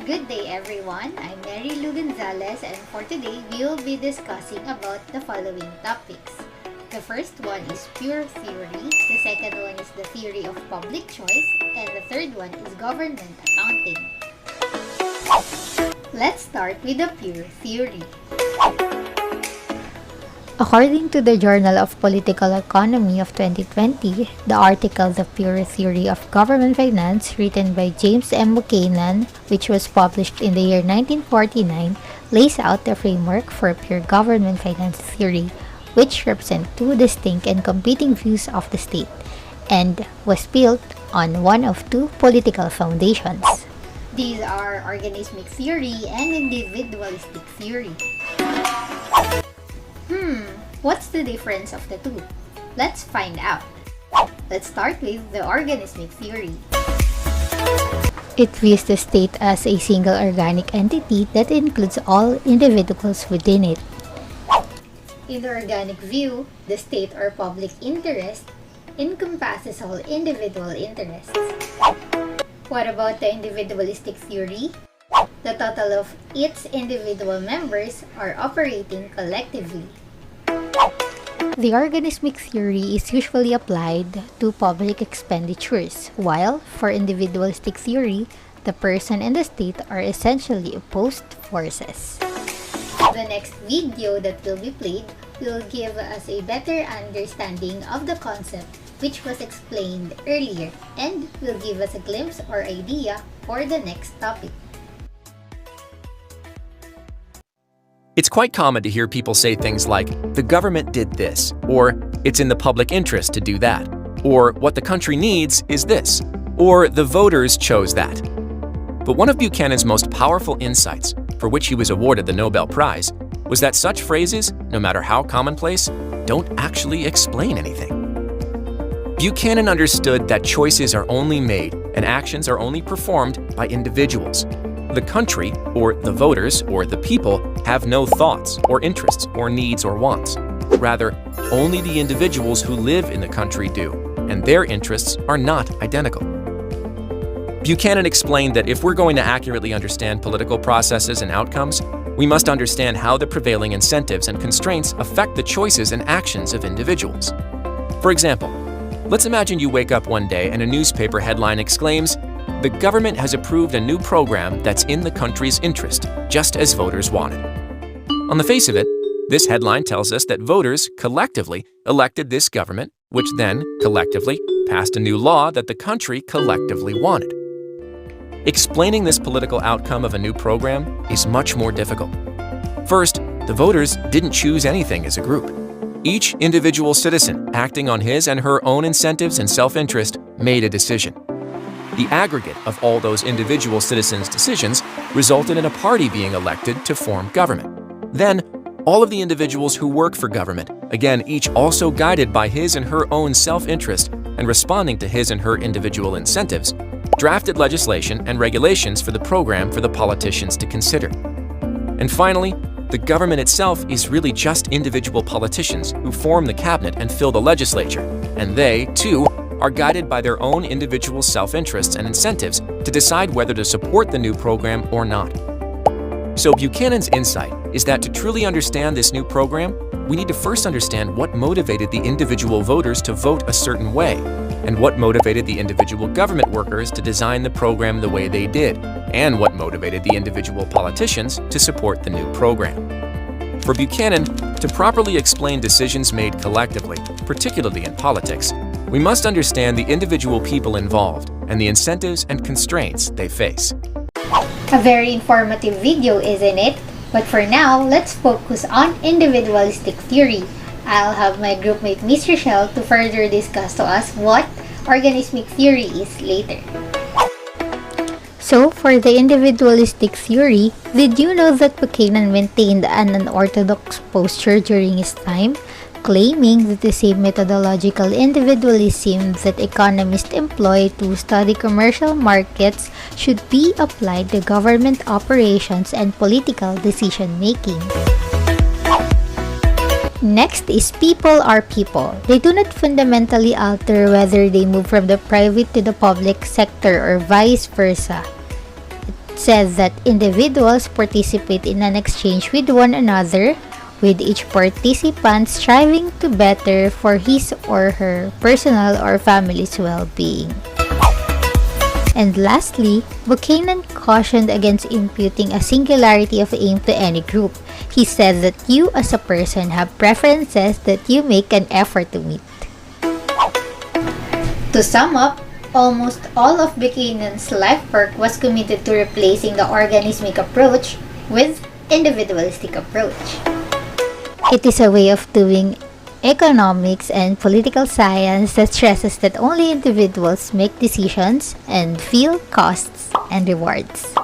Good day everyone, I'm Marylou and for today we will be discussing about the following topics. The first one is pure theory, the second one is the theory of public choice, and the third one is government accounting. Let's start with the pure theory. According to the Journal of Political Economy of 2020, the article The Pure Theory of Government Finance, written by James M. Buchanan, which was published in the year 1949, lays out the framework for pure government finance theory, which represent two distinct and competing views of the state, and was built on one of two political foundations. These are organismic theory and individualistic theory. What's the difference of the two? Let's find out. Let's start with the organismic theory. It views the state as a single organic entity that includes all individuals within it. In the organic view, the state or public interest encompasses all individual interests. What about the individualistic theory? The total of its individual members are operating collectively. The organismic theory is usually applied to public expenditures, while for individualistic theory, the person and the state are essentially opposed forces. The next video that will be played will give us a better understanding of the concept which was explained earlier and will give us a glimpse or idea for the next topic. It's quite common to hear people say things like, the government did this, or it's in the public interest to do that, or what the country needs is this, or the voters chose that. But one of Buchanan's most powerful insights, for which he was awarded the Nobel Prize, was that such phrases, no matter how commonplace, don't actually explain anything. Buchanan understood that choices are only made and actions are only performed by individuals. The country, or the voters, or the people, have no thoughts, or interests, or needs, or wants. Rather, only the individuals who live in the country do, and their interests are not identical. Buchanan explained that if we're going to accurately understand political processes and outcomes, we must understand how the prevailing incentives and constraints affect the choices and actions of individuals. For example, let's imagine you wake up one day and a newspaper headline exclaims, "The government has approved a new program that's in the country's interest, just as voters wanted." On the face of it, this headline tells us that voters collectively elected this government, which then, collectively, passed a new law that the country collectively wanted. Explaining this political outcome of a new program is much more difficult. First, the voters didn't choose anything as a group. Each individual citizen, acting on his and her own incentives and self-interest, made a decision. The aggregate of all those individual citizens' decisions resulted in a party being elected to form government. Then, all of the individuals who work for government, again each also guided by his and her own self-interest and responding to his and her individual incentives, drafted legislation and regulations for the program for the politicians to consider. And finally, the government itself is really just individual politicians who form the cabinet and fill the legislature, and they, too, are guided by their own individual self-interests and incentives to decide whether to support the new program or not. So Buchanan's insight is that to truly understand this new program, we need to first understand what motivated the individual voters to vote a certain way, and what motivated the individual government workers to design the program the way they did, and what motivated the individual politicians to support the new program. For Buchanan, to properly explain decisions made collectively, particularly in politics, we must understand the individual people involved and the incentives and constraints they face. A very informative video, isn't it? But for now, let's focus on individualistic theory. I'll have my groupmate Miss Rochelle to further discuss to us what organismic theory is later. So, for the individualistic theory, did you know that Buchanan maintained an unorthodox posture during his time, claiming that the same methodological individualism that economists employ to study commercial markets should be applied to government operations and political decision-making? Next is people are people. They do not fundamentally alter whether they move from the private to the public sector or vice versa. says that individuals participate in an exchange with one another, with each participant striving to better for his or her personal or family's well-being. And lastly, Buchanan cautioned against imputing a singularity of aim to any group. He said that you as a person have preferences that you make an effort to meet. To sum up, almost all of Buchanan's life work was committed to replacing the organismic approach with individualistic approach. It is a way of doing economics and political science that stresses that only individuals make decisions and feel costs and rewards.